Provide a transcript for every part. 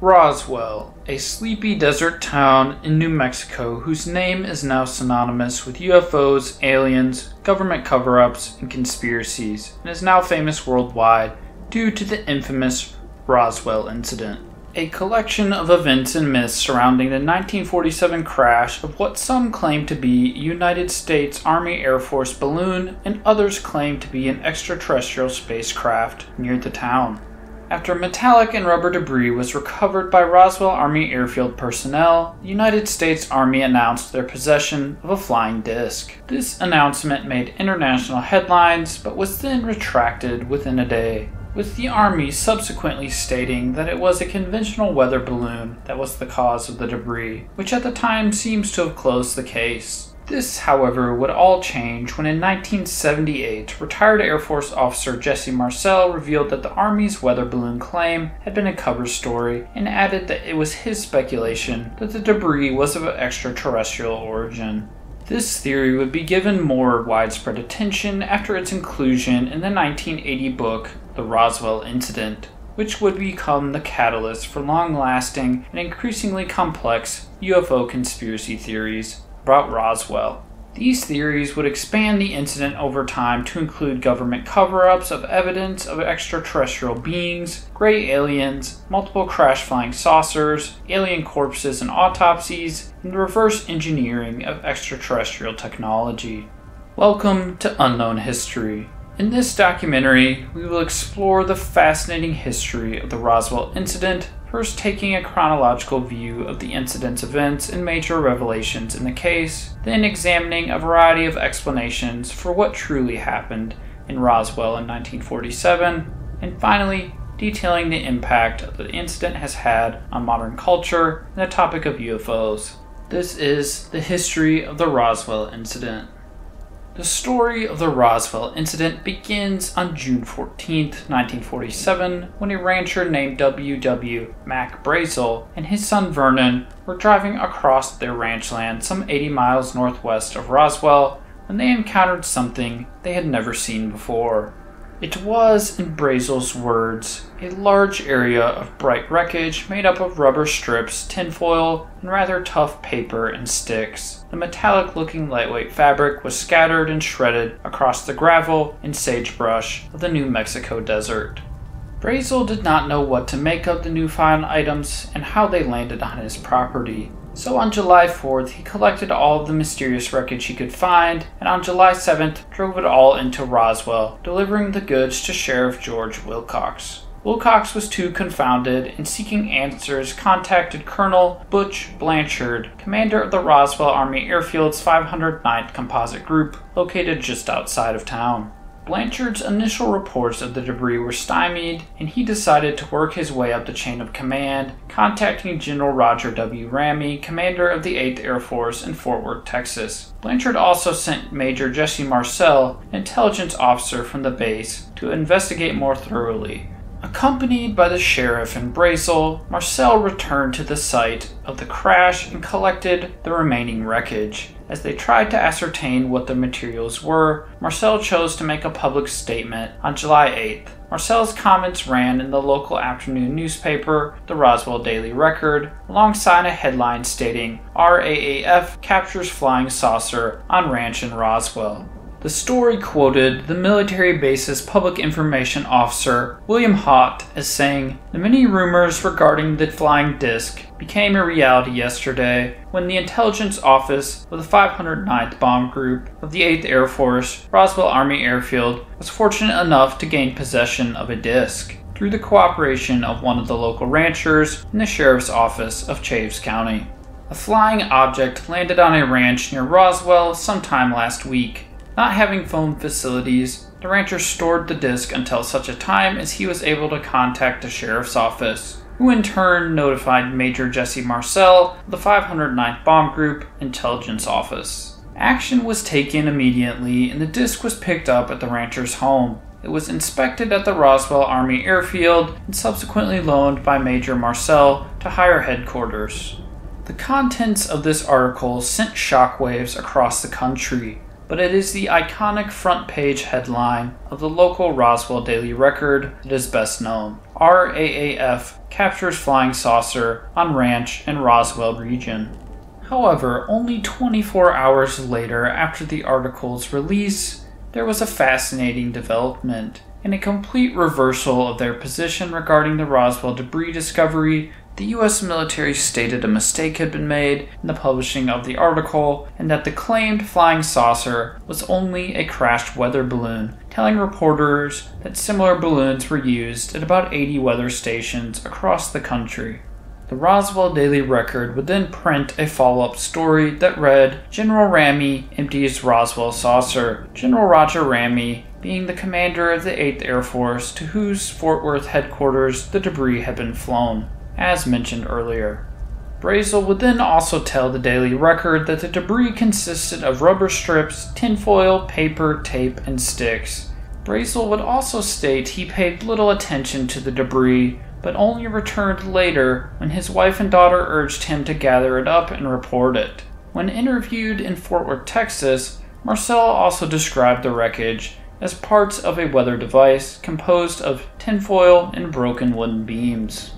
Roswell, a sleepy desert town in New Mexico whose name is now synonymous with UFOs, aliens, government cover-ups, and conspiracies, and is now famous worldwide due to the infamous Roswell incident. A collection of events and myths surrounding the 1947 crash of what some claim to be a United States Army Air Force balloon and others claim to be an extraterrestrial spacecraft near the town. After metallic and rubber debris was recovered by Roswell Army Airfield personnel, the United States Army announced their possession of a flying disc. This announcement made international headlines, but was then retracted within a day, with the Army subsequently stating that it was a conventional weather balloon that was the cause of the debris, which at the time seems to have closed the case. This, however, would all change when in 1978, retired Air Force officer Jesse Marcel revealed that the Army's weather balloon claim had been a cover story and added that it was his speculation that the debris was of extraterrestrial origin. This theory would be given more widespread attention after its inclusion in the 1980 book, The Roswell Incident, which would become the catalyst for long-lasting and increasingly complex UFO conspiracy theories about Roswell. These theories would expand the incident over time to include government cover-ups of evidence of extraterrestrial beings, gray aliens, multiple crash-flying saucers, alien corpses and autopsies, and the reverse engineering of extraterrestrial technology. Welcome to Unknown History. In this documentary, we will explore the fascinating history of the Roswell incident, first taking a chronological view of the incident's events and major revelations in the case, then examining a variety of explanations for what truly happened in Roswell in 1947, and finally detailing the impact the incident has had on modern culture and the topic of UFOs. This is the history of the Roswell incident. The story of the Roswell incident begins on June 14, 1947, when a rancher named W.W. Mac Brazel and his son Vernon were driving across their ranch land some 80 miles northwest of Roswell when they encountered something they had never seen before. It was, in Brazel's words, a large area of bright wreckage made up of rubber strips, tinfoil, and rather tough paper and sticks. The metallic-looking lightweight fabric was scattered and shredded across the gravel and sagebrush of the New Mexico desert. Brazel did not know what to make of the newfound items and how they landed on his property. So on July 4th, he collected all of the mysterious wreckage he could find, and on July 7th, drove it all into Roswell, delivering the goods to Sheriff George Wilcox. Wilcox was too confounded and seeking answers contacted Colonel Butch Blanchard, commander of the Roswell Army Airfield's 509th Composite Group, located just outside of town. Blanchard's initial reports of the debris were stymied, and he decided to work his way up the chain of command, contacting General Roger W. Ramey, commander of the 8th Air Force in Fort Worth, Texas. Blanchard also sent Major Jesse Marcel, an intelligence officer from the base, to investigate more thoroughly. Accompanied by the sheriff and Brazel, Marcel returned to the site of the crash and collected the remaining wreckage. As they tried to ascertain what the materials were, Marcel chose to make a public statement on July 8th. Marcel's comments ran in the local afternoon newspaper, the Roswell Daily Record, alongside a headline stating, "RAAF captures flying saucer on ranch in Roswell." The story quoted the military base's public information officer, William Haught, as saying, "The many rumors regarding the flying disc became a reality yesterday when the intelligence office of the 509th Bomb Group of the 8th Air Force, Roswell Army Airfield, was fortunate enough to gain possession of a disc through the cooperation of one of the local ranchers in the sheriff's office of Chaves County. A flying object landed on a ranch near Roswell sometime last week. Not having phone facilities, the rancher stored the disc until such a time as he was able to contact the sheriff's office, who in turn notified Major Jesse Marcel of the 509th Bomb Group Intelligence Office. Action was taken immediately and the disc was picked up at the rancher's home. It was inspected at the Roswell Army Airfield and subsequently loaned by Major Marcel to higher headquarters. The contents of this article sent shockwaves across the country, but it is the iconic front page headline of the local Roswell Daily Record that is best known. RAAF captures flying saucer on ranch in Roswell region. However, only 24 hours later after the article's release, there was a fascinating development. In a complete reversal of their position regarding the Roswell debris discovery, the US military stated a mistake had been made in the publishing of the article and that the claimed flying saucer was only a crashed weather balloon, telling reporters that similar balloons were used at about 80 weather stations across the country. The Roswell Daily Record would then print a follow-up story that read, "General Ramey empties Roswell saucer. General Roger Ramey being the commander of the 8th Air Force to whose Fort Worth headquarters the debris had been flown," as mentioned earlier. Brazel would then also tell the Daily Record that the debris consisted of rubber strips, tinfoil, paper, tape, and sticks. Brazel would also state he paid little attention to the debris, but only returned later when his wife and daughter urged him to gather it up and report it. When interviewed in Fort Worth, Texas, Marcel also described the wreckage as parts of a weather device composed of tinfoil and broken wooden beams.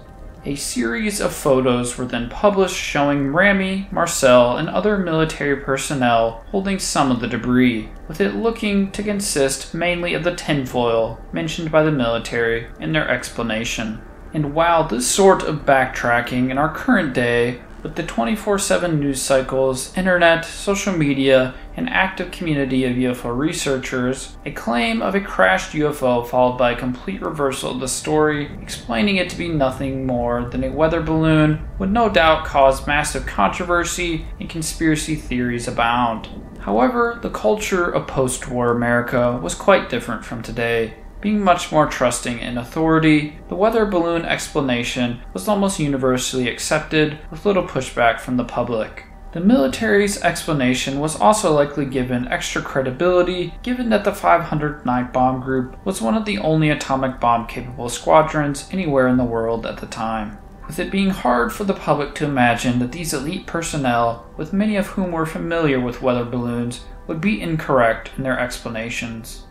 A series of photos were then published showing Ramey, Marcel, and other military personnel holding some of the debris, with it looking to consist mainly of the tinfoil mentioned by the military in their explanation. And while this sort of backtracking in our current day, with the 24/7 news cycles, internet, social media, and active community of UFO researchers, a claim of a crashed UFO followed by a complete reversal of the story, explaining it to be nothing more than a weather balloon, would no doubt cause massive controversy and conspiracy theories abound. However, the culture of post-war America was quite different from today. Being much more trusting in authority, the weather balloon explanation was almost universally accepted with little pushback from the public. The military's explanation was also likely given extra credibility given that the 500th Night Bomb Group was one of the only atomic bomb-capable squadrons anywhere in the world at the time, with it being hard for the public to imagine that these elite personnel, with many of whom were familiar with weather balloons, would be incorrect in their explanations.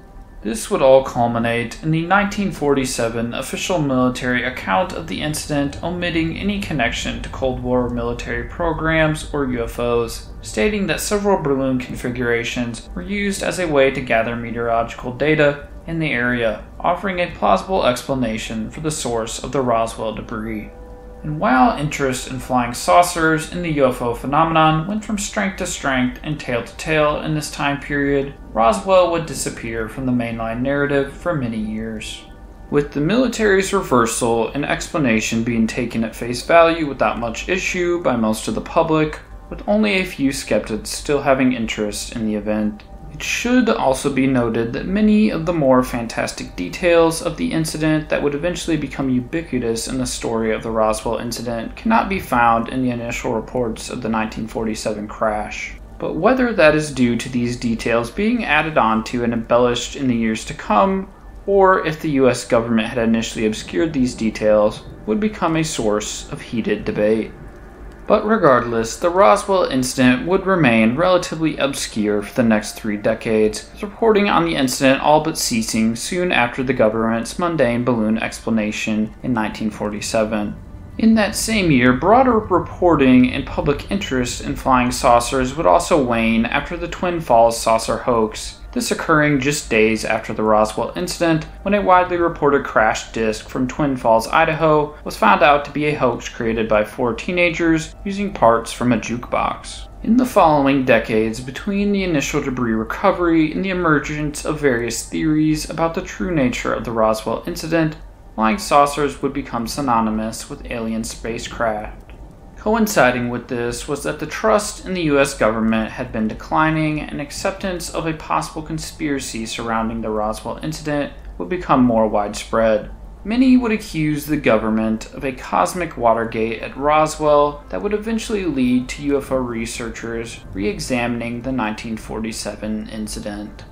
This would all culminate in the 1947 official military account of the incident omitting any connection to Cold War military programs or UFOs, stating that several balloon configurations were used as a way to gather meteorological data in the area, offering a plausible explanation for the source of the Roswell debris. And while interest in flying saucers in the UFO phenomenon went from strength to strength and tale to tale in this time period, Roswell would disappear from the mainline narrative for many years. With the military's reversal and explanation being taken at face value without much issue by most of the public, with only a few skeptics still having interest in the event. It should also be noted that many of the more fantastic details of the incident that would eventually become ubiquitous in the story of the Roswell incident cannot be found in the initial reports of the 1947 crash. But whether that is due to these details being added on to and embellished in the years to come, or if the US government had initially obscured these details, would become a source of heated debate. But regardless, the Roswell incident would remain relatively obscure for the next 3 decades, with reporting on the incident all but ceasing soon after the government's mundane balloon explanation in 1947. In that same year, broader reporting and public interest in flying saucers would also wane after the Twin Falls saucer hoax, this occurring just days after the Roswell incident when a widely reported crashed disc from Twin Falls, Idaho was found out to be a hoax created by 4 teenagers using parts from a jukebox. In the following decades, between the initial debris recovery and the emergence of various theories about the true nature of the Roswell incident, flying saucers would become synonymous with alien spacecraft. Coinciding with this was that the trust in the US government had been declining and acceptance of a possible conspiracy surrounding the Roswell incident would become more widespread. Many would accuse the government of a cosmic Watergate at Roswell that would eventually lead to UFO researchers re-examining the 1947 incident.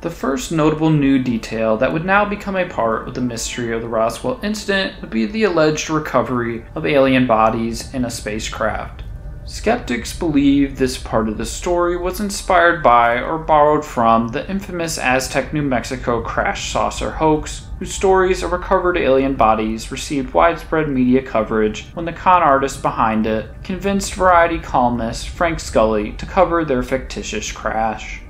The first notable new detail that would now become a part of the mystery of the Roswell incident would be the alleged recovery of alien bodies in a spacecraft. Skeptics believe this part of the story was inspired by or borrowed from the infamous Aztec, New Mexico crash saucer hoax, whose stories of recovered alien bodies received widespread media coverage when the con artist behind it convinced Variety columnist Frank Scully to cover their fictitious crash.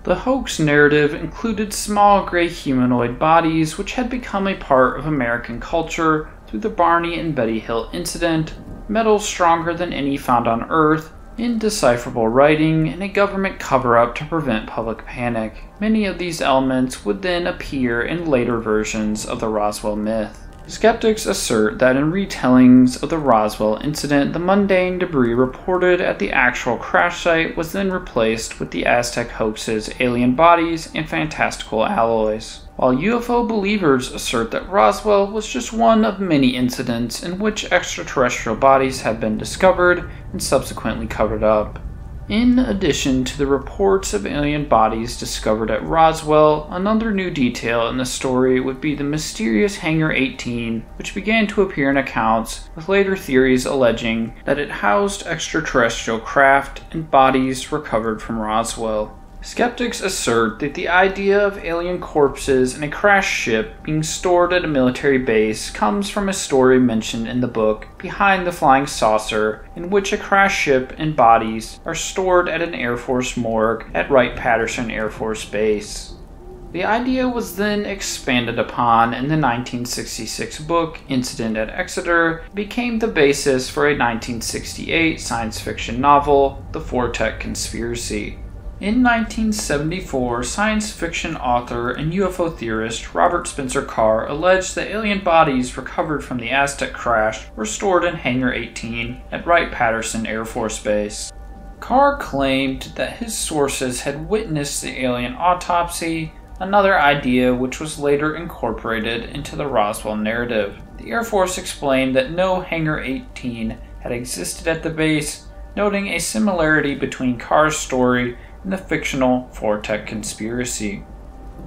The hoax narrative included small gray humanoid bodies which had become a part of American culture through the Barney and Betty Hill incident, metals stronger than any found on Earth, indecipherable writing, and a government cover-up to prevent public panic. Many of these elements would then appear in later versions of the Roswell myth. Skeptics assert that in retellings of the Roswell incident, the mundane debris reported at the actual crash site was then replaced with the Aztec hoax's alien bodies and fantastical alloys, while UFO believers assert that Roswell was just one of many incidents in which extraterrestrial bodies have been discovered and subsequently covered up. In addition to the reports of alien bodies discovered at Roswell, another new detail in the story would be the mysterious Hangar 18, which began to appear in accounts, with later theories alleging that it housed extraterrestrial craft and bodies recovered from Roswell. Skeptics assert that the idea of alien corpses in a crashed ship being stored at a military base comes from a story mentioned in the book Behind the Flying Saucer, in which a crashed ship and bodies are stored at an Air Force morgue at Wright-Patterson Air Force Base. The idea was then expanded upon in the 1966 book Incident at Exeter, and became the basis for a 1968 science fiction novel, The Fortech Conspiracy. In 1974, science fiction author and UFO theorist Robert Spencer Carr alleged that alien bodies recovered from the Aztec crash were stored in Hangar 18 at Wright-Patterson Air Force Base. Carr claimed that his sources had witnessed the alien autopsy, another idea which was later incorporated into the Roswell narrative. The Air Force explained that no Hangar 18 had existed at the base, noting a similarity between Carr's story and the fictional Fortech Conspiracy.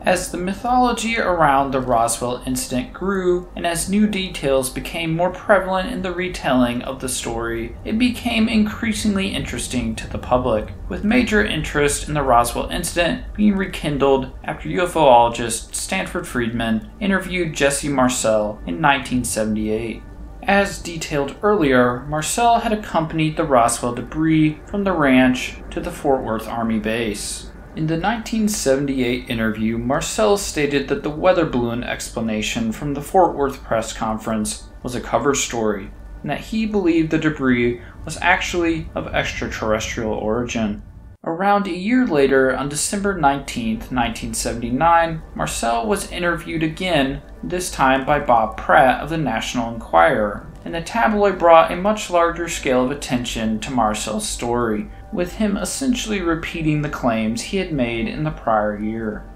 As the mythology around the Roswell incident grew, and as new details became more prevalent in the retelling of the story, it became increasingly interesting to the public, with major interest in the Roswell incident being rekindled after UFOologist Stanford Friedman interviewed Jesse Marcel in 1978. As detailed earlier, Marcel had accompanied the Roswell debris from the ranch to the Fort Worth Army base. In the 1978 interview, Marcel stated that the weather balloon explanation from the Fort Worth press conference was a cover story, and that he believed the debris was actually of extraterrestrial origin. Around a year later, on December 19, 1979, Marcel was interviewed again, this time by Bob Pratt of the National Enquirer, and the tabloid brought a much larger scale of attention to Marcel's story, with him essentially repeating the claims he had made in the prior year.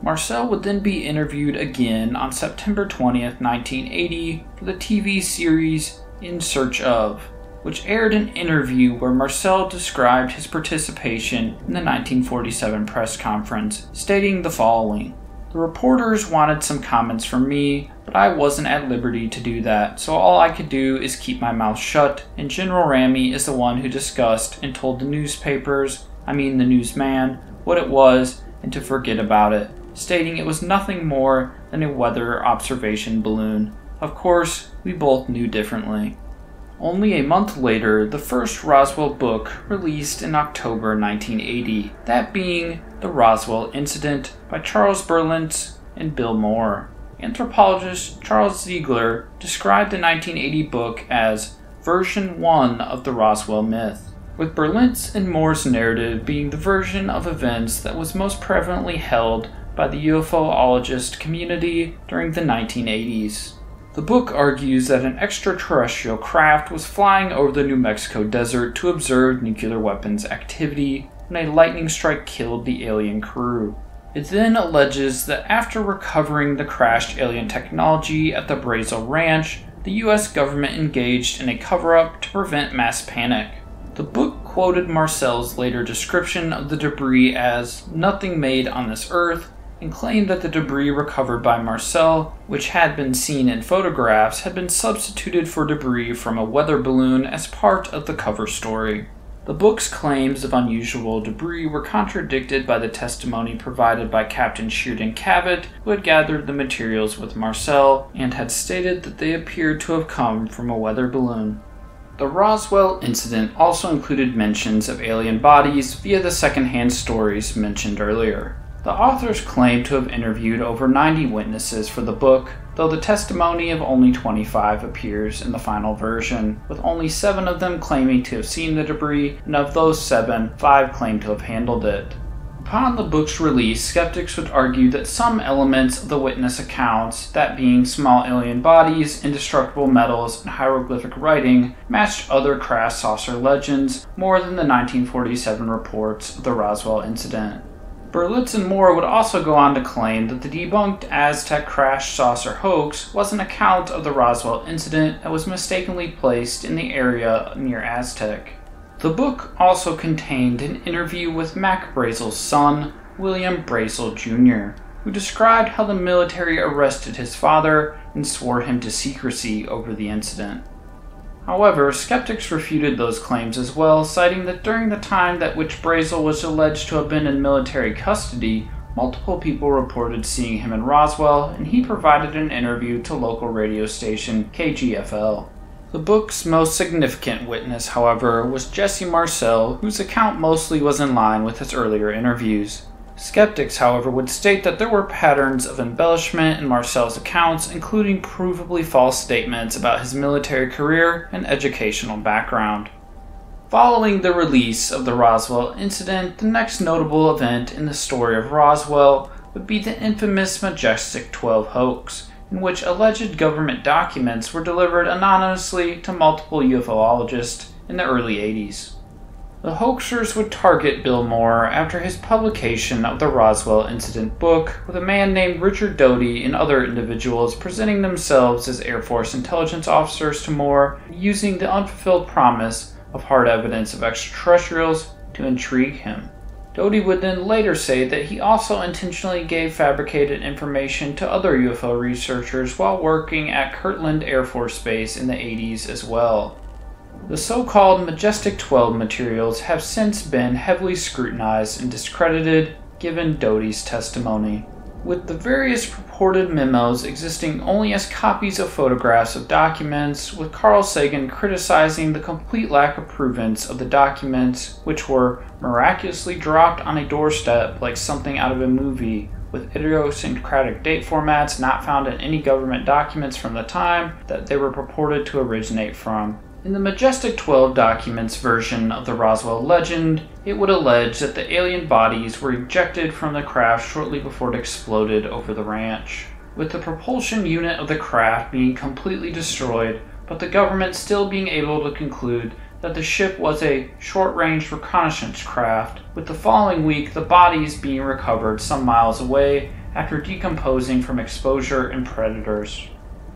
Marcel would then be interviewed again on September 20, 1980, for the TV series In Search Of, which aired an interview where Marcel described his participation in the 1947 press conference, stating the following: "The reporters wanted some comments from me, but I wasn't at liberty to do that, so all I could do is keep my mouth shut, and General Ramey is the one who discussed and told the the newsman, what it was and to forget about it, stating it was nothing more than a weather observation balloon. Of course, we both knew differently." Only a month later, the first Roswell book released in October 1980, that being The Roswell Incident by Charles Berlitz and Bill Moore. Anthropologist Charles Ziegler described the 1980 book as version 1 of the Roswell myth, with Berlitz and Moore's narrative being the version of events that was most prevalently held by the UFOologist community during the 1980s. The book argues that an extraterrestrial craft was flying over the New Mexico desert to observe nuclear weapons activity when a lightning strike killed the alien crew. It then alleges that after recovering the crashed alien technology at the Brazel Ranch, the US government engaged in a cover-up to prevent mass panic. The book quoted Marcel's later description of the debris as "nothing made on this earth," and claimed that the debris recovered by Marcel, which had been seen in photographs, had been substituted for debris from a weather balloon as part of the cover story. The book's claims of unusual debris were contradicted by the testimony provided by Captain Sheardon Cavett, who had gathered the materials with Marcel and had stated that they appeared to have come from a weather balloon. The Roswell incident also included mentions of alien bodies via the secondhand stories mentioned earlier. The authors claim to have interviewed over 90 witnesses for the book, though the testimony of only 25 appears in the final version, with only 7 of them claiming to have seen the debris, and of those 7, 5 claim to have handled it. Upon the book's release, skeptics would argue that some elements of the witness accounts, that being small alien bodies, indestructible metals, and hieroglyphic writing, matched other crash saucer legends more than the 1947 reports of the Roswell incident. Berlitz and Moore would also go on to claim that the debunked Aztec crash saucer hoax was an account of the Roswell incident that was mistakenly placed in the area near Aztec. The book also contained an interview with Mac Brazel's son, William Brazel Jr., who described how the military arrested his father and swore him to secrecy over the incident. However, skeptics refuted those claims as well, citing that during the time that which Brazel was alleged to have been in military custody, multiple people reported seeing him in Roswell, and he provided an interview to local radio station KGFL. The book's most significant witness, however, was Jesse Marcel, whose account mostly was in line with his earlier interviews. Skeptics, however, would state that there were patterns of embellishment in Marcel's accounts, including provably false statements about his military career and educational background. Following the release of the Roswell incident, the next notable event in the story of Roswell would be the infamous Majestic 12 hoax, in which alleged government documents were delivered anonymously to multiple ufologists in the early 80s. The hoaxers would target Bill Moore after his publication of the Roswell incident book, with a man named Richard Doty and other individuals presenting themselves as Air Force intelligence officers to Moore, using the unfulfilled promise of hard evidence of extraterrestrials to intrigue him. Doty would then later say that he also intentionally gave fabricated information to other UFO researchers while working at Kirtland Air Force Base in the 80s as well. The so-called Majestic 12 materials have since been heavily scrutinized and discredited, given Doty's testimony, with the various purported memos existing only as copies of photographs of documents, with Carl Sagan criticizing the complete lack of provenance of the documents, which were miraculously dropped on a doorstep like something out of a movie, with idiosyncratic date formats not found in any government documents from the time that they were purported to originate from. In the Majestic 12 documents version of the Roswell legend, it would allege that the alien bodies were ejected from the craft shortly before it exploded over the ranch, with the propulsion unit of the craft being completely destroyed, but the government still being able to conclude that the ship was a short-range reconnaissance craft, with the following week the bodies being recovered some miles away after decomposing from exposure and predators.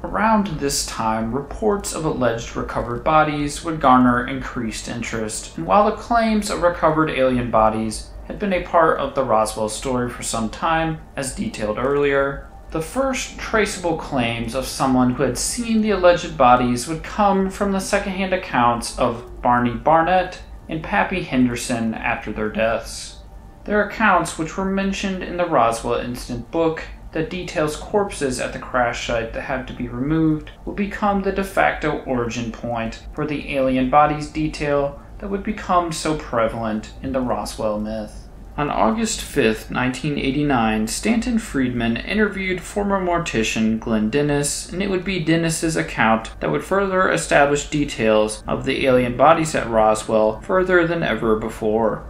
Around this time, reports of alleged recovered bodies would garner increased interest, and while the claims of recovered alien bodies had been a part of the Roswell story for some time, as detailed earlier, the first traceable claims of someone who had seen the alleged bodies would come from the secondhand accounts of Barney Barnett and Pappy Henderson after their deaths. Their accounts, which were mentioned in the Roswell incident book, that details corpses at the crash site that had to be removed, will become the de facto origin point for the alien bodies detail that would become so prevalent in the Roswell myth. On August 5, 1989, Stanton Friedman interviewed former mortician Glenn Dennis, and it would be Dennis's account that would further establish details of the alien bodies at Roswell further than ever before.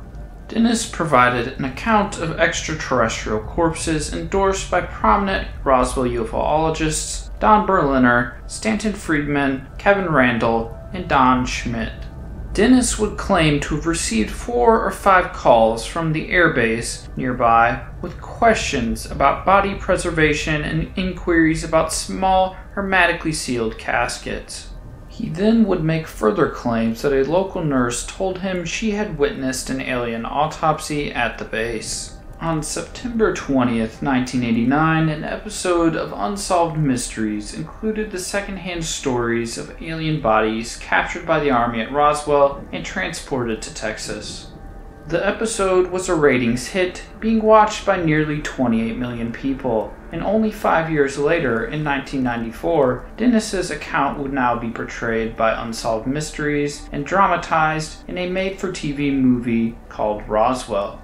Dennis provided an account of extraterrestrial corpses endorsed by prominent Roswell ufologists Don Berliner, Stanton Friedman, Kevin Randall, and Don Schmidt. Dennis would claim to have received 4 or 5 calls from the airbase nearby with questions about body preservation and inquiries about small, hermetically sealed caskets. He then would make further claims that a local nurse told him she had witnessed an alien autopsy at the base. On September 20th, 1989, an episode of Unsolved Mysteries included the secondhand stories of alien bodies captured by the Army at Roswell and transported to Texas. The episode was a ratings hit, being watched by nearly 28 million people, and only 5 years later, in 1994, Dennis's account would now be portrayed by Unsolved Mysteries and dramatized in a made-for-TV movie called Roswell.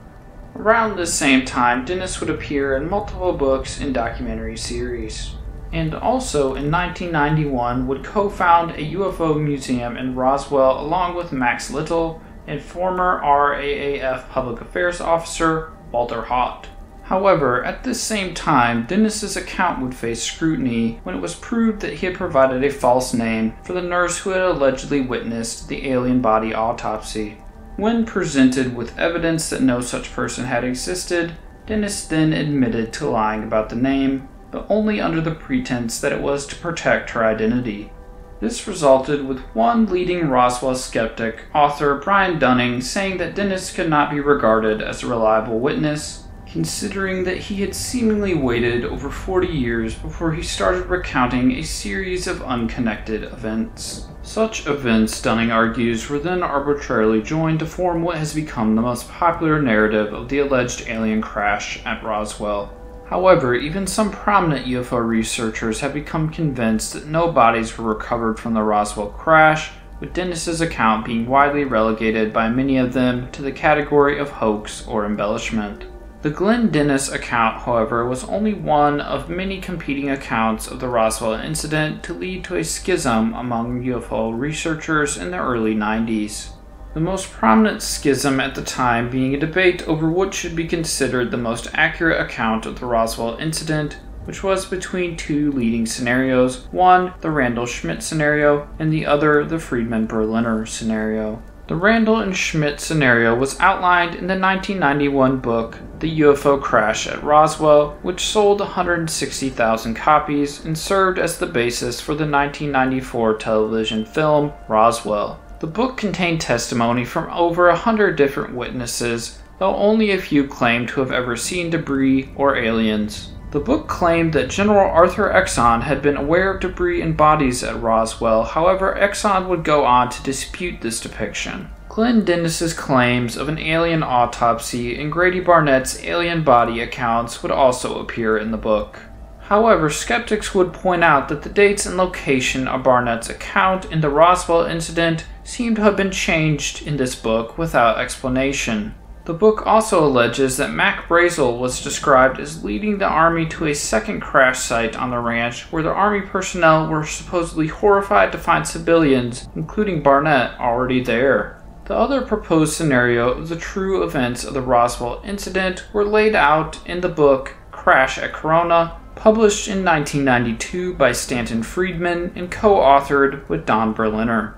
Around this same time, Dennis would appear in multiple books and documentary series. And also in 1991 would co-found a UFO museum in Roswell along with Max Little and former RAAF Public Affairs Officer Walter Haut. However, at this same time, Dennis's account would face scrutiny when it was proved that he had provided a false name for the nurse who had allegedly witnessed the alien body autopsy. When presented with evidence that no such person had existed, Dennis then admitted to lying about the name, but only under the pretense that it was to protect her identity. This resulted with one leading Roswell skeptic, author Brian Dunning, saying that Dennis could not be regarded as a reliable witness, considering that he had seemingly waited over 40 years before he started recounting a series of unconnected events. Such events, Dunning argues, were then arbitrarily joined to form what has become the most popular narrative of the alleged alien crash at Roswell. However, even some prominent UFO researchers have become convinced that no bodies were recovered from the Roswell crash, with Dennis's account being widely relegated by many of them to the category of hoax or embellishment. The Glenn Dennis account, however, was only one of many competing accounts of the Roswell incident to lead to a schism among UFO researchers in the early 90s. The most prominent schism at the time being a debate over what should be considered the most accurate account of the Roswell incident, which was between two leading scenarios, one the Randall Schmidt scenario and the other the Friedman-Berliner scenario. The Randall and Schmidt scenario was outlined in the 1991 book The UFO Crash at Roswell, which sold 160,000 copies and served as the basis for the 1994 television film Roswell. The book contained testimony from over 100 different witnesses, though only a few claimed to have ever seen debris or aliens. The book claimed that General Arthur Exxon had been aware of debris and bodies at Roswell, however Exxon would go on to dispute this depiction. Glenn Dennis's claims of an alien autopsy and Grady Barnett's alien body accounts would also appear in the book. However, skeptics would point out that the dates and location of Barnett's account in the Roswell incident seem to have been changed in this book without explanation. The book also alleges that Mac Brazel was described as leading the Army to a second crash site on the ranch where the Army personnel were supposedly horrified to find civilians, including Barnett, already there. The other proposed scenario of the true events of the Roswell incident were laid out in the book Crash at Corona, published in 1992 by Stanton Friedman and co-authored with Don Berliner.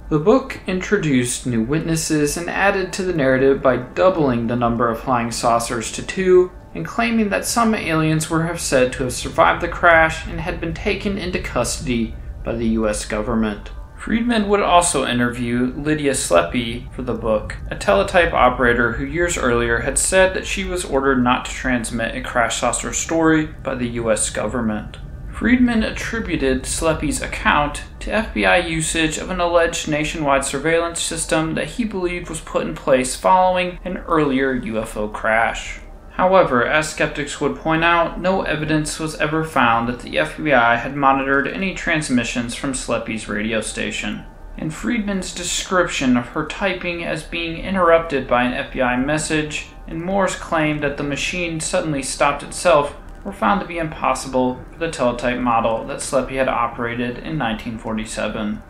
The book introduced new witnesses and added to the narrative by doubling the number of flying saucers to 2 and claiming that some aliens were said to have survived the crash and had been taken into custody by the US government. Friedman would also interview Lydia Sleppy for the book, a teletype operator who years earlier had said that she was ordered not to transmit a crash saucer story by the US government. Friedman attributed Sleppy's account to FBI usage of an alleged nationwide surveillance system that he believed was put in place following an earlier UFO crash. However, as skeptics would point out, no evidence was ever found that the FBI had monitored any transmissions from Sleppy's radio station. And Friedman's description of her typing as being interrupted by an FBI message, and Moore's claim that the machine suddenly stopped itself, were found to be impossible for the teletype model that Sleppy had operated in 1947.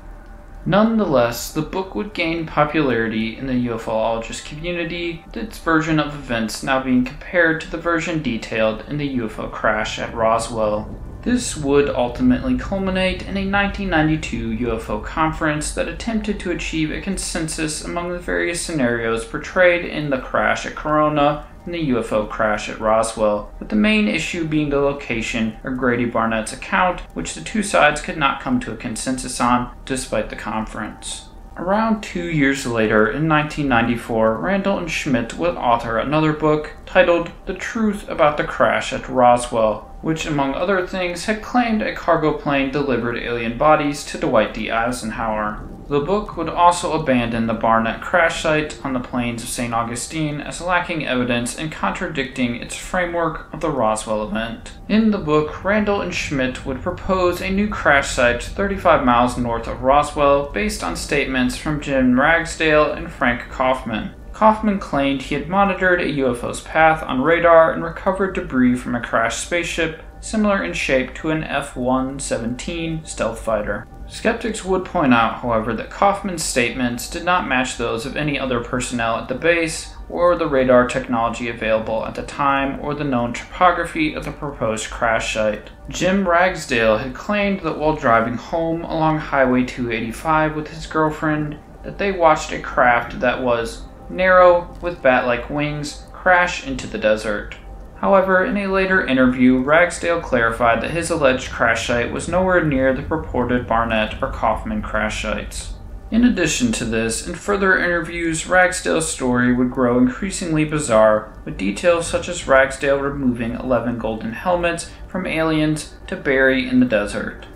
Nonetheless, the book would gain popularity in the ufologist community, with its version of events now being compared to the version detailed in the UFO crash at Roswell. This would ultimately culminate in a 1992 UFO conference that attempted to achieve a consensus among the various scenarios portrayed in the crash at Corona and the UFO crash at Roswell, with the main issue being the location of Grady Barnett's account, which the two sides could not come to a consensus on despite the conference. Around 2 years later, in 1994, Randall and Schmidt would author another book titled The Truth About the Crash at Roswell, which, among other things, had claimed a cargo plane delivered alien bodies to Dwight D. Eisenhower. The book would also abandon the Barnett crash site on the plains of St. Augustine as lacking evidence and contradicting its framework of the Roswell event. In the book, Randall and Schmidt would propose a new crash site 35 miles north of Roswell based on statements from Jim Ragsdale and Frank Kaufman. Kaufman claimed he had monitored a UFO's path on radar and recovered debris from a crashed spaceship similar in shape to an F-117 stealth fighter. Skeptics would point out, however, that Kaufman's statements did not match those of any other personnel at the base, or the radar technology available at the time, or the known topography of the proposed crash site. Jim Ragsdale had claimed that while driving home along Highway 285 with his girlfriend, that they watched a craft that was narrow, with bat-like wings, crash into the desert. However, in a later interview, Ragsdale clarified that his alleged crash site was nowhere near the purported Barnett or Kaufman crash sites. In addition to this, in further interviews, Ragsdale's story would grow increasingly bizarre, with details such as Ragsdale removing 11 golden helmets from aliens to bury in the desert.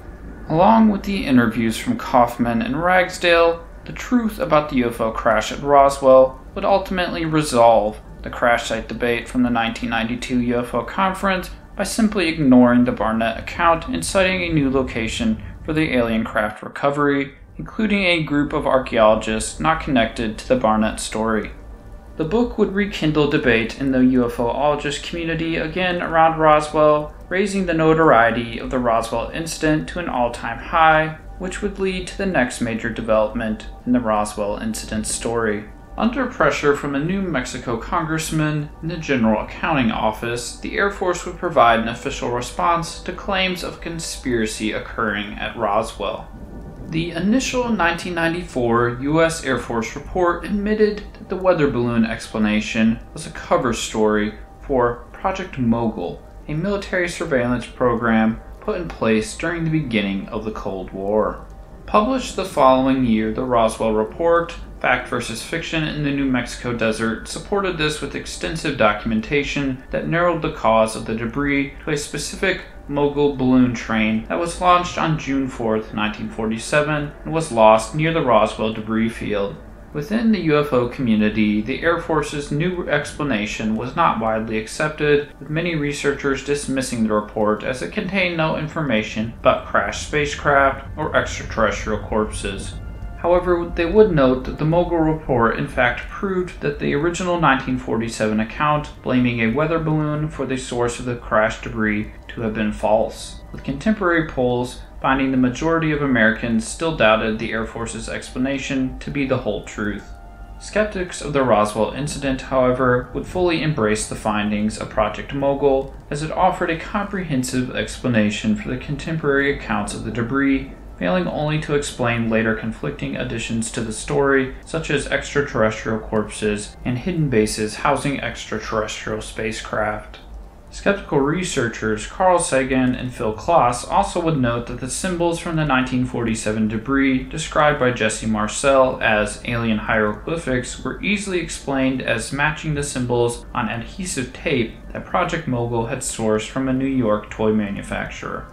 Along with the interviews from Kaufman and Ragsdale, the truth about the UFO crash at Roswell would ultimately resolve the crash site debate from the 1992 UFO conference by simply ignoring the Barnett account and citing a new location for the alien craft recovery, including a group of archaeologists not connected to the Barnett story. The book would rekindle debate in the UFOologist community again around Roswell, raising the notoriety of the Roswell incident to an all-time high, which would lead to the next major development in the Roswell incident story. Under pressure from a New Mexico congressman in the General Accounting Office, the Air Force would provide an official response to claims of conspiracy occurring at Roswell. The initial 1994 U.S. Air Force report admitted that the weather balloon explanation was a cover story for Project Mogul, a military surveillance program put in place during the beginning of the Cold War. Published the following year, the Roswell Report, Fact versus Fiction in the New Mexico Desert, supported this with extensive documentation that narrowed the cause of the debris to a specific Mogul balloon train that was launched on June 4, 1947, and was lost near the Roswell debris field. Within the UFO community, the Air Force's new explanation was not widely accepted, with many researchers dismissing the report as it contained no information about crashed spacecraft or extraterrestrial corpses. However, they would note that the Mogul report in fact proved that the original 1947 account blaming a weather balloon for the source of the crashed debris to have been false, with contemporary polls finding the majority of Americans still doubted the Air Force's explanation to be the whole truth. Skeptics of the Roswell incident, however, would fully embrace the findings of Project Mogul, as it offered a comprehensive explanation for the contemporary accounts of the debris, failing only to explain later conflicting additions to the story, such as extraterrestrial corpses and hidden bases housing extraterrestrial spacecraft. Skeptical researchers Carl Sagan and Phil Klass also would note that the symbols from the 1947 debris, described by Jesse Marcel as alien hieroglyphics, were easily explained as matching the symbols on adhesive tape that Project Mogul had sourced from a New York toy manufacturer.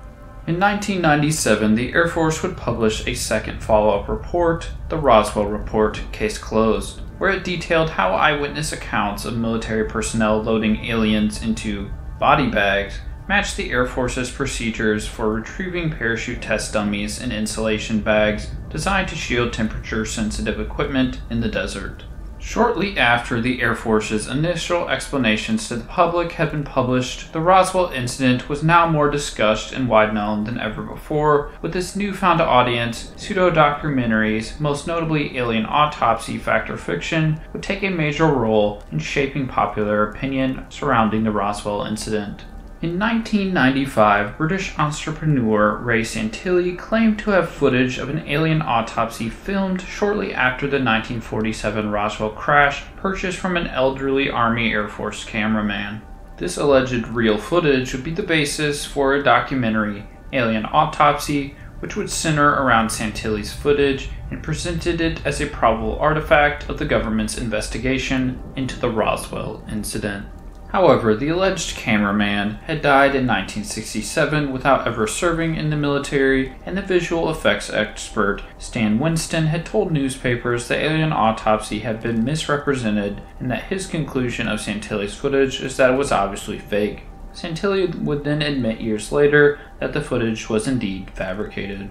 In 1997, the Air Force would publish a second follow-up report, the Roswell Report, Case Closed, where it detailed how eyewitness accounts of military personnel loading aliens into body bags matched the Air Force's procedures for retrieving parachute test dummies in insulation bags designed to shield temperature-sensitive equipment in the desert. Shortly after the Air Force's initial explanations to the public had been published, the Roswell incident was now more discussed and wide-known than ever before, with its newfound audience. Pseudo-documentaries, most notably Alien Autopsy Fact or Fiction, would take a major role in shaping popular opinion surrounding the Roswell incident. In 1995, British entrepreneur Ray Santilli claimed to have footage of an alien autopsy filmed shortly after the 1947 Roswell crash purchased from an elderly Army Air Force cameraman. This alleged real footage would be the basis for a documentary, Alien Autopsy, which would center around Santilli's footage and presented it as a probable artifact of the government's investigation into the Roswell incident. However, the alleged cameraman had died in 1967 without ever serving in the military, and the visual effects expert Stan Winston had told newspapers the alien autopsy had been misrepresented and that his conclusion of Santilli's footage is that it was obviously fake. Santilli would then admit years later that the footage was indeed fabricated.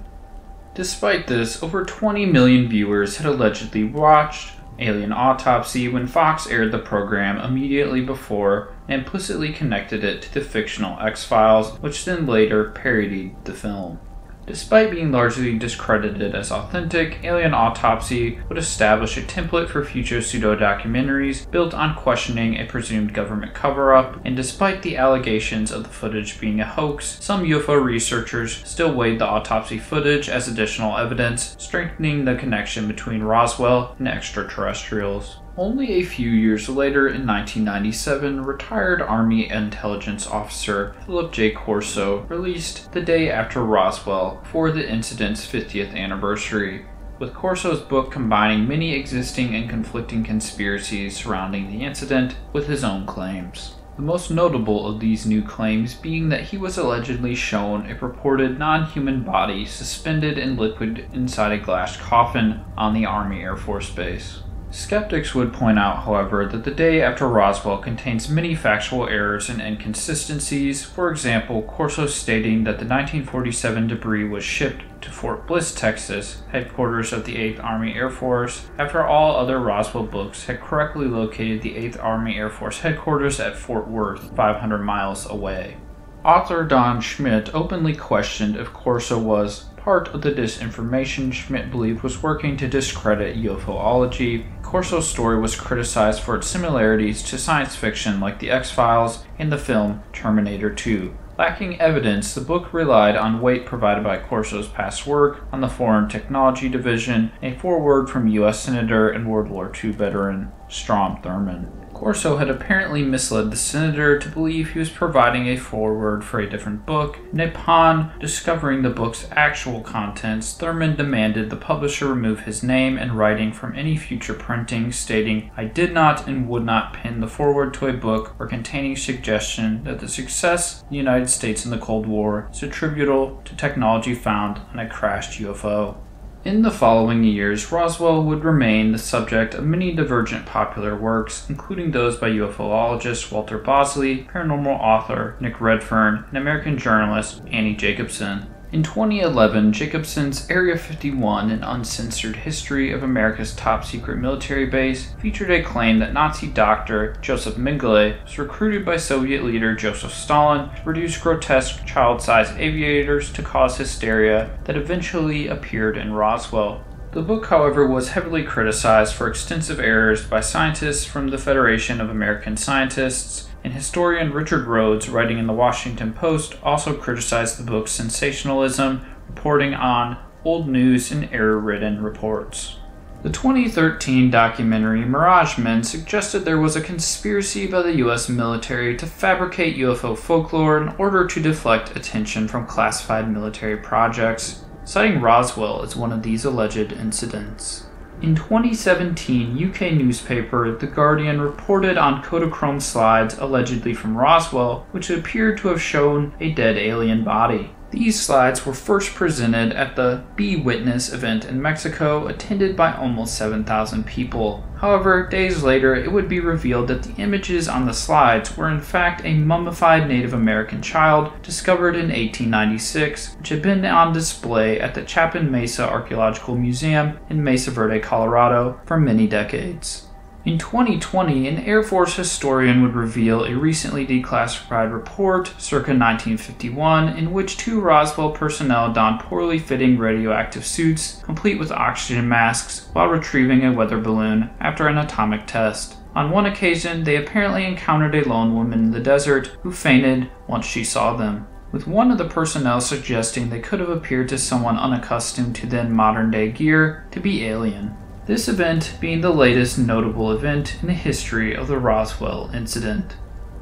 Despite this, over 20 million viewers had allegedly watched Alien Autopsy when Fox aired the program immediately before and implicitly connected it to the fictional X-Files, which then later parodied the film. Despite being largely discredited as authentic, Alien Autopsy would establish a template for future pseudo-documentaries built on questioning a presumed government cover-up, and despite the allegations of the footage being a hoax, some UFO researchers still weighed the autopsy footage as additional evidence, strengthening the connection between Roswell and extraterrestrials. Only a few years later, in 1997, retired Army intelligence officer Philip J. Corso released The Day After Roswell for the incident's 50th anniversary, with Corso's book combining many existing and conflicting conspiracies surrounding the incident with his own claims. The most notable of these new claims being that he was allegedly shown a purported non-human body suspended in liquid inside a glass coffin on the Army Air Force Base. Skeptics would point out, however, that The Day After Roswell contains many factual errors and inconsistencies, for example, Corso stating that the 1947 debris was shipped to Fort Bliss, Texas, headquarters of the 8th Army Air Force, after all other Roswell books had correctly located the 8th Army Air Force headquarters at Fort Worth, 500 miles away. Author Don Schmidt openly questioned if Corso was part of the disinformation Schmidt believed was working to discredit UFOlogy. Corso's story was criticized for its similarities to science fiction like The X-Files and the film Terminator 2. Lacking evidence, the book relied on weight provided by Corso's past work on the Foreign Technology Division, a foreword from U.S. Senator and World War II veteran Strom Thurmond. Corso had apparently misled the senator to believe he was providing a foreword for a different book, and upon discovering the book's actual contents, Thurmond demanded the publisher remove his name and writing from any future printing, stating, "I did not and would not pen the foreword to a book or containing suggestion that the success of the United States in the Cold War is attributable to technology found on a crashed UFO." In the following years, Roswell would remain the subject of many divergent popular works, including those by ufologist Walter Bosley, paranormal author Nick Redfern, and American journalist Annie Jacobsen. In 2011, Jacobsen's Area 51, an uncensored history of America's top-secret military base, featured a claim that Nazi doctor Joseph Mengele was recruited by Soviet leader Joseph Stalin to produce grotesque child-sized aviators to cause hysteria that eventually appeared in Roswell. The book, however, was heavily criticized for extensive errors by scientists from the Federation of American Scientists, and historian Richard Rhodes, writing in the Washington Post, also criticized the book's sensationalism, reporting on old news and error-ridden reports. The 2013 documentary Mirage Men suggested there was a conspiracy by the U.S. military to fabricate UFO folklore in order to deflect attention from classified military projects, citing Roswell as one of these alleged incidents. In 2017, UK newspaper The Guardian reported on Kodachrome slides allegedly from Roswell, which appeared to have shown a dead alien body. These slides were first presented at the Be Witness event in Mexico, attended by almost 7,000 people. However, days later, it would be revealed that the images on the slides were in fact a mummified Native American child discovered in 1896, which had been on display at the Chapin Mesa Archaeological Museum in Mesa Verde, Colorado, for many decades. In 2020, an Air Force historian would reveal a recently declassified report, circa 1951, in which 2 Roswell personnel donned poorly fitting radioactive suits, complete with oxygen masks, while retrieving a weather balloon after an atomic test. On one occasion, they apparently encountered a lone woman in the desert who fainted once she saw them, with one of the personnel suggesting they could have appeared to someone unaccustomed to then modern-day gear to be alien. This event being the latest notable event in the history of the Roswell incident.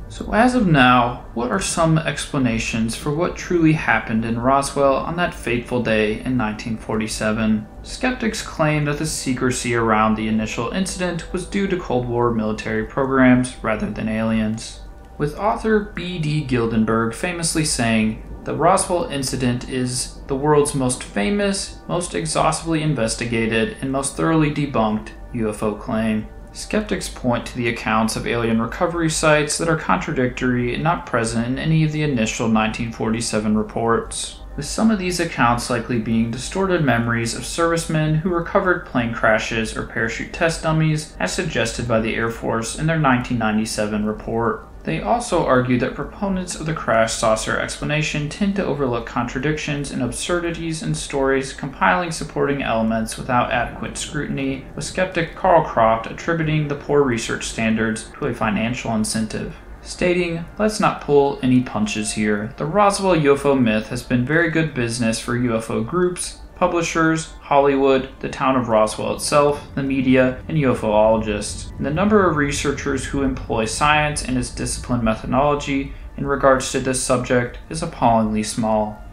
So as of now, what are some explanations for what truly happened in Roswell on that fateful day in 1947? Skeptics claim that the secrecy around the initial incident was due to Cold War military programs rather than aliens, with author B.D. Gildenberg famously saying, "The Roswell incident is the world's most famous, most exhaustively investigated, and most thoroughly debunked UFO claim." Skeptics point to the accounts of alien recovery sites that are contradictory and not present in any of the initial 1947 reports, with some of these accounts likely being distorted memories of servicemen who recovered plane crashes or parachute test dummies as suggested by the Air Force in their 1997 report. They also argue that proponents of the crash saucer explanation tend to overlook contradictions and absurdities in stories compiling supporting elements without adequate scrutiny, with skeptic Carl Croft attributing the poor research standards to a financial incentive, stating, "Let's not pull any punches here. The Roswell UFO myth has been very good business for UFO groups, publishers, Hollywood, the town of Roswell itself, the media, and UFOologists. And the number of researchers who employ science and its disciplined methodology in regards to this subject is appallingly small."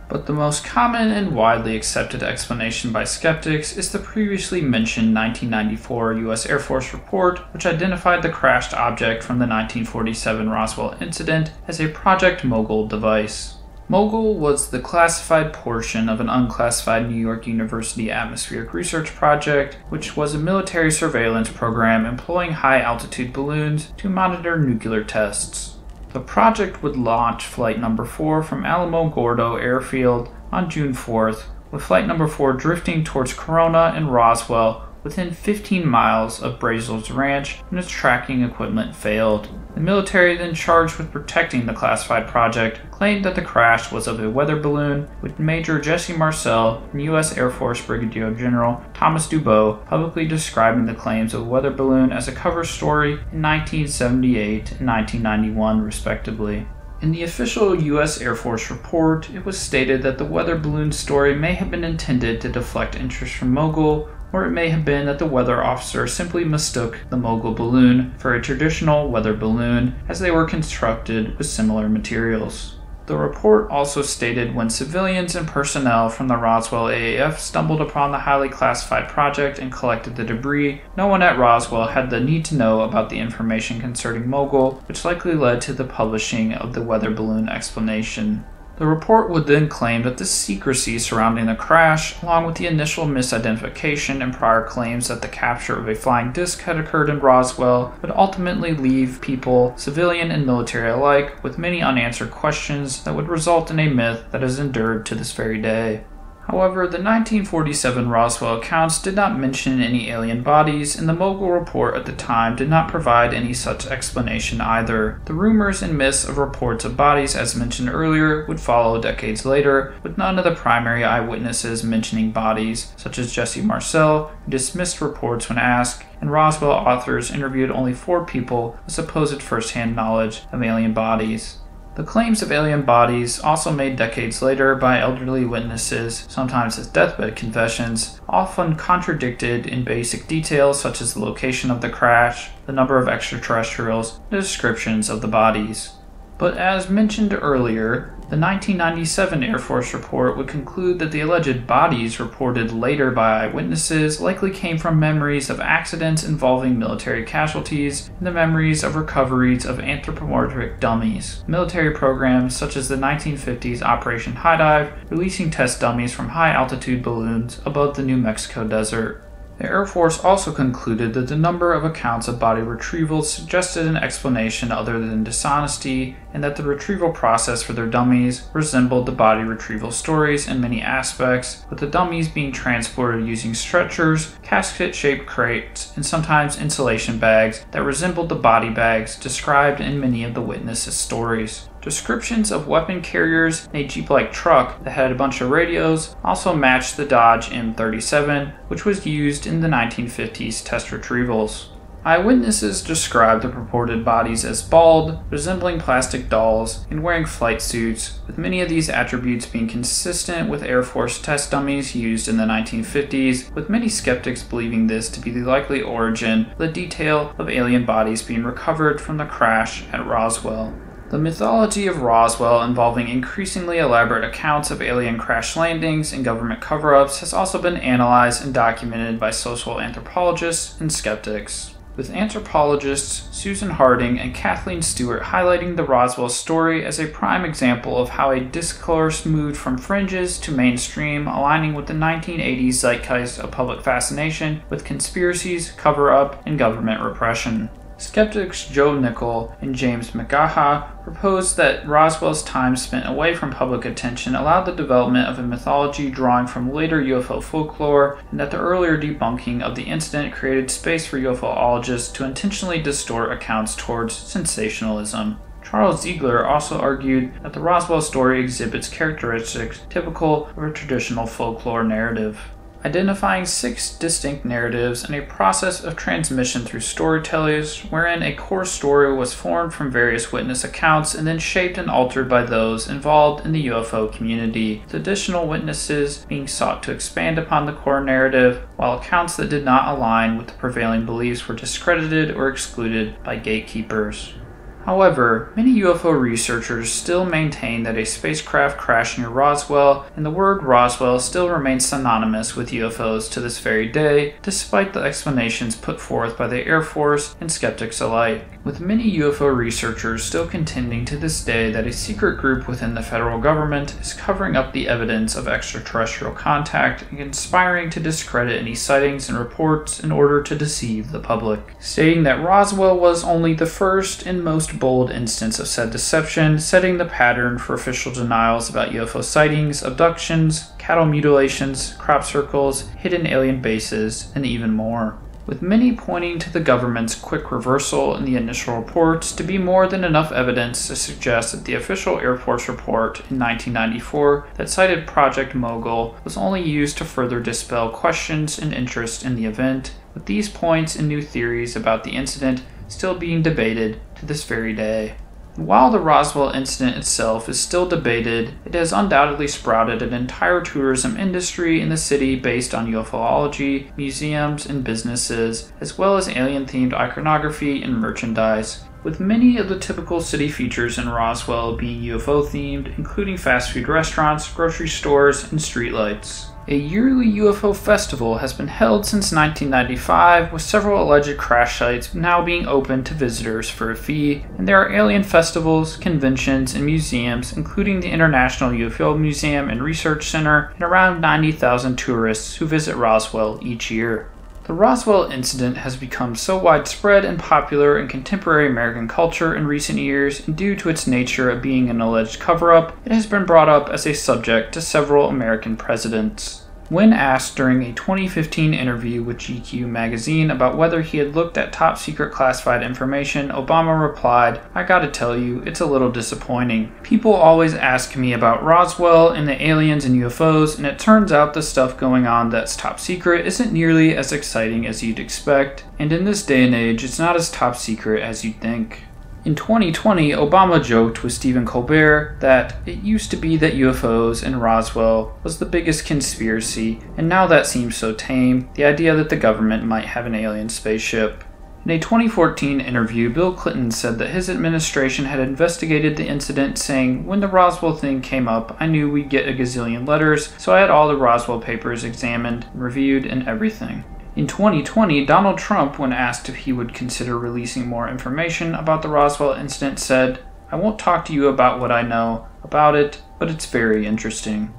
But the most common and widely accepted explanation by skeptics is the previously mentioned 1994 U.S. Air Force report, which identified the crashed object from the 1947 Roswell incident as a Project Mogul device. Mogul was the classified portion of an unclassified New York University atmospheric research project, which was a military surveillance program employing high-altitude balloons to monitor nuclear tests. The project would launch Flight Number 4 from Alamogordo Airfield on June 4th, with Flight Number 4 drifting towards Corona and Roswell within 15 miles of Brazel's ranch when its tracking equipment failed. The military, then charged with protecting the classified project, claimed that the crash was of a weather balloon, with Major Jesse Marcel and U.S. Air Force Brigadier General Thomas Dubois publicly describing the claims of a weather balloon as a cover story in 1978 and 1991, respectively. In the official U.S. Air Force report, it was stated that the weather balloon story may have been intended to deflect interest from Mogul, or it may have been that the weather officer simply mistook the Mogul balloon for a traditional weather balloon, as they were constructed with similar materials. The report also stated when civilians and personnel from the Roswell AAF stumbled upon the highly classified project and collected the debris, no one at Roswell had the need to know about the information concerning Mogul, which likely led to the publishing of the weather balloon explanation. The report would then claim that the secrecy surrounding the crash, along with the initial misidentification and prior claims that the capture of a flying disc had occurred in Roswell, would ultimately leave people, civilian and military alike, with many unanswered questions that would result in a myth that has endured to this very day. However, the 1947 Roswell accounts did not mention any alien bodies, and the Mogul report at the time did not provide any such explanation either. The rumors and myths of reports of bodies, as mentioned earlier, would follow decades later, with none of the primary eyewitnesses mentioning bodies, such as Jesse Marcel, who dismissed reports when asked, and Roswell authors interviewed only 4 people with supposed first-hand knowledge of alien bodies. The claims of alien bodies, also made decades later by elderly witnesses, sometimes as deathbed confessions, often contradicted in basic details such as the location of the crash, the number of extraterrestrials, and the descriptions of the bodies. But as mentioned earlier, the 1997 Air Force report would conclude that the alleged bodies reported later by eyewitnesses likely came from memories of accidents involving military casualties and the memories of recoveries of anthropomorphic dummies, military programs such as the 1950s Operation High Dive, releasing test dummies from high-altitude balloons above the New Mexico desert. The Air Force also concluded that the number of accounts of body retrievals suggested an explanation other than dishonesty, and that the retrieval process for their dummies resembled the body retrieval stories in many aspects, with the dummies being transported using stretchers, casket-shaped crates, and sometimes insulation bags that resembled the body bags described in many of the witnesses' stories. Descriptions of weapon carriers and a Jeep-like truck that had a bunch of radios also matched the Dodge M37, which was used in the 1950s test retrievals. Eyewitnesses described the purported bodies as bald, resembling plastic dolls, and wearing flight suits, with many of these attributes being consistent with Air Force test dummies used in the 1950s, with many skeptics believing this to be the likely origin of the detail of alien bodies being recovered from the crash at Roswell. The mythology of Roswell, involving increasingly elaborate accounts of alien crash landings and government cover-ups, has also been analyzed and documented by social anthropologists and skeptics, with anthropologists Susan Harding and Kathleen Stewart highlighting the Roswell story as a prime example of how a discourse moved from fringes to mainstream, aligning with the 1980s zeitgeist of public fascination with conspiracies, cover-up, and government repression. Skeptics Joe Nickell and James McGaha proposed that Roswell's time spent away from public attention allowed the development of a mythology drawing from later UFO folklore, and that the earlier debunking of the incident created space for UFOologists to intentionally distort accounts towards sensationalism. Charles Ziegler also argued that the Roswell story exhibits characteristics typical of a traditional folklore narrative, identifying 6 distinct narratives and a process of transmission through storytellers, wherein a core story was formed from various witness accounts and then shaped and altered by those involved in the UFO community, with additional witnesses being sought to expand upon the core narrative, while accounts that did not align with the prevailing beliefs were discredited or excluded by gatekeepers. However, many UFO researchers still maintain that a spacecraft crashed near Roswell, and the word Roswell still remains synonymous with UFOs to this very day, despite the explanations put forth by the Air Force and skeptics alike, with many UFO researchers still contending to this day that a secret group within the federal government is covering up the evidence of extraterrestrial contact and conspiring to discredit any sightings and reports in order to deceive the public, stating that Roswell was only the first and most bold instance of said deception, setting the pattern for official denials about UFO sightings, abductions, cattle mutilations, crop circles, hidden alien bases, and even more, with many pointing to the government's quick reversal in the initial reports to be more than enough evidence to suggest that the official Air Force report in 1994 that cited Project Mogul was only used to further dispel questions and interest in the event, with these points and new theories about the incident still being debated to this very day. While the Roswell incident itself is still debated, it has undoubtedly sprouted an entire tourism industry in the city based on UFOlogy, museums, and businesses, as well as alien-themed iconography and merchandise, with many of the typical city features in Roswell being UFO-themed, including fast food restaurants, grocery stores, and streetlights. A yearly UFO festival has been held since 1995, with several alleged crash sites now being open to visitors for a fee, and there are alien festivals, conventions, and museums, including the International UFO Museum and Research Center, and around 90,000 tourists who visit Roswell each year. The Roswell incident has become so widespread and popular in contemporary American culture in recent years, and due to its nature of being an alleged cover-up, it has been brought up as a subject to several American presidents. When asked during a 2015 interview with GQ magazine about whether he had looked at top-secret classified information, Obama replied, "I gotta tell you, it's a little disappointing. People always ask me about Roswell and the aliens and UFOs, and it turns out the stuff going on that's top secret isn't nearly as exciting as you'd expect, and in this day and age, it's not as top secret as you'd think." In 2020, Obama joked with Stephen Colbert that it used to be that UFOs and Roswell was the biggest conspiracy, and now that seems so tame, the idea that the government might have an alien spaceship. In a 2014 interview, Bill Clinton said that his administration had investigated the incident, saying, "When the Roswell thing came up, I knew we'd get a gazillion letters, so I had all the Roswell papers examined, reviewed, and everything." In 2020, Donald Trump, when asked if he would consider releasing more information about the Roswell incident, said, "I won't talk to you about what I know about it, but it's very interesting."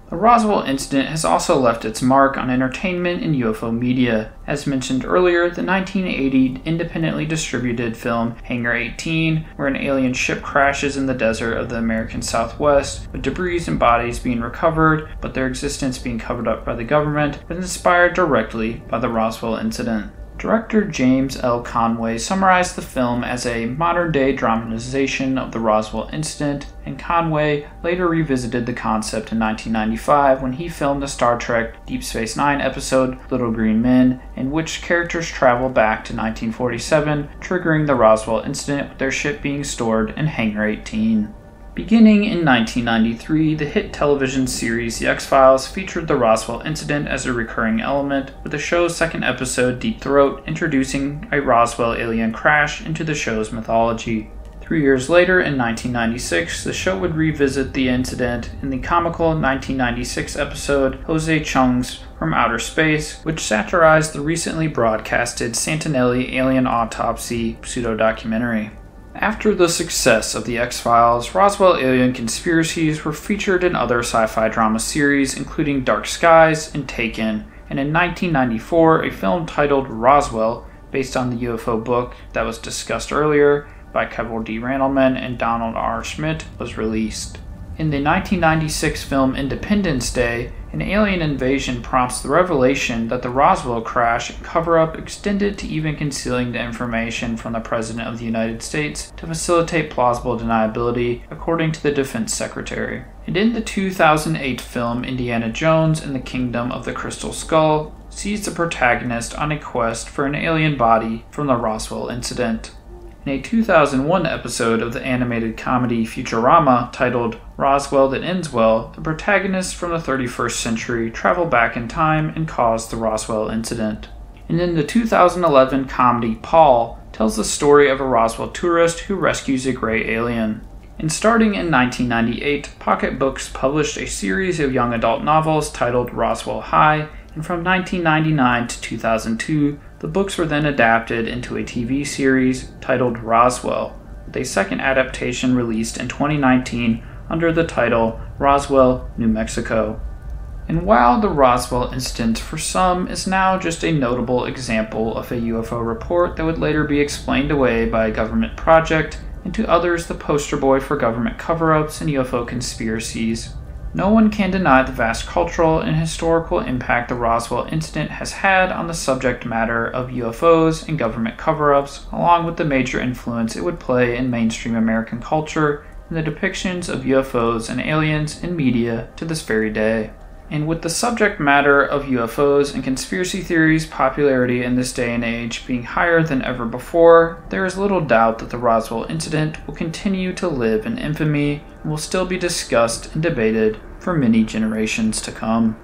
The Roswell incident has also left its mark on entertainment and UFO media. As mentioned earlier, the 1980 independently distributed film Hangar 18, where an alien ship crashes in the desert of the American Southwest, with debris and bodies being recovered, but their existence being covered up by the government, was inspired directly by the Roswell incident. Director James L. Conway summarized the film as a modern-day dramatization of the Roswell incident, and Conway later revisited the concept in 1995 when he filmed the Star Trek Deep Space Nine episode Little Green Men, in which characters travel back to 1947, triggering the Roswell incident with their ship being stored in Hangar 18. Beginning in 1993, the hit television series The X-Files featured the Roswell incident as a recurring element, with the show's second episode, Deep Throat, introducing a Roswell alien crash into the show's mythology. 3 years later, in 1996, the show would revisit the incident in the comical 1996 episode Jose Chung's From Outer Space, which satirized the recently broadcasted Santinelli alien autopsy pseudo-documentary. After the success of The X-Files, Roswell alien conspiracies were featured in other sci-fi drama series, including Dark Skies and Taken, and in 1994, a film titled Roswell, based on the UFO book that was discussed earlier by Kevel D. Randleman and Donald R. Schmidt, was released. In the 1996 film Independence Day, an alien invasion prompts the revelation that the Roswell crash and cover-up extended to even concealing the information from the President of the United States to facilitate plausible deniability, according to the Defense Secretary. And in the 2008 film Indiana Jones and the Kingdom of the Crystal Skull, sees the protagonist on a quest for an alien body from the Roswell incident. In a 2001 episode of the animated comedy Futurama titled Roswell That Ends Well, the protagonists from the 31st century travel back in time and cause the Roswell incident. And in the 2011 comedy Paul, tells the story of a Roswell tourist who rescues a gray alien. And starting in 1998, Pocket Books published a series of young adult novels titled Roswell High, and from 1999 to 2002, the books were then adapted into a TV series titled Roswell, with a second adaptation released in 2019 under the title Roswell, New Mexico. And while the Roswell incident for some is now just a notable example of a UFO report that would later be explained away by a government project, and to others the poster boy for government cover-ups and UFO conspiracies, no one can deny the vast cultural and historical impact the Roswell incident has had on the subject matter of UFOs and government cover-ups, along with the major influence it would play in mainstream American culture and the depictions of UFOs and aliens in media to this very day. And with the subject matter of UFOs and conspiracy theories' popularity in this day and age being higher than ever before, there is little doubt that the Roswell incident will continue to live in infamy and will still be discussed and debated for many generations to come.